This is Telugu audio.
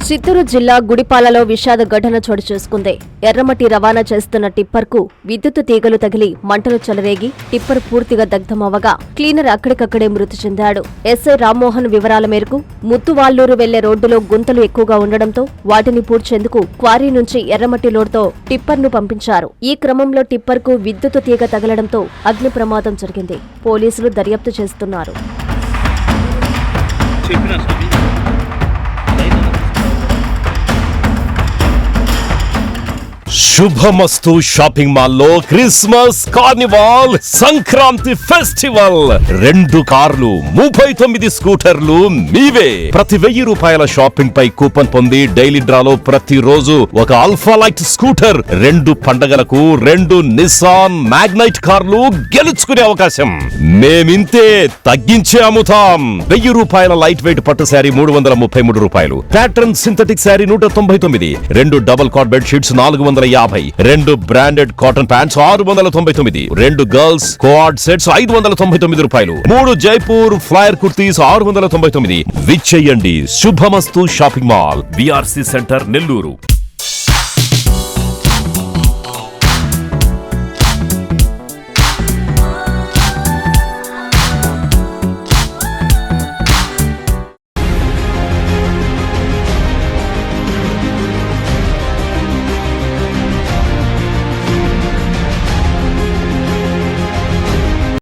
చిత్తూరు జిల్లా గుడిపాలలో విషాద ఘటన చోటు చేసుకుంది. ఎర్రమట్టి రవాణా చేస్తున్న టిప్పర్కు విద్యుత్ తీగలు తగిలి మంటలు చెలరేగి టిప్పర్ పూర్తిగా దగ్ధమవ్వగా క్లీనర్ అక్కడికక్కడే మృతి చెందాడు. ఎస్ఐ రామ్మోహన్ వివరాల మేరకు ముత్తువాళ్లూరు వెళ్లే రోడ్డులో గుంతలు ఎక్కువగా ఉండడంతో వాటిని పూడ్చేందుకు క్వారీ నుంచి ఎర్రమట్టి లోడ్తో టిప్పర్ను పంపించారు. ఈ క్రమంలో టిప్పర్కు విద్యుత్ తీగ తగలడంతో అగ్ని ప్రమాదం జరిగింది. పోలీసులు దర్యాప్తు చేస్తున్నారు. శుభమస్తు షాపింగ్ మాల్లో క్రిస్మస్ కార్నివాల్ సంక్రాంతి ఫెస్టివల్ 2 కార్లు 39 స్కూటర్లు మీవే. ప్రతి 1000 రూపాయల షాపింగ్ పై కూపన్ పొంది డైలీ డ్రాలో ప్రతిరోజు ఒక ఆల్ఫా లైట్ స్కూటర్, 2 పండగలకు 2 నిస్సాన్ మ్యాగ్నైట్ కార్లు గెలుచుకునే అవకాశం. మేమింతే తగ్గించే అమ్ముతాం. 1000 రూపాయల లైట్ వెయిట్ పట్టు శారీ 333 రూపాయలు, pattern synthetic sari 199, 2 double cot bed sheets 450, 2 branded cotton pants 699, 2 girls co-ord sets 599 రూపాయలు, 3 జైపూర్ ఫ్లైర్ కుర్తీస్ 699. విచ్చేయండి. Shubhamastu shopping mall, BRC centre, Nellore.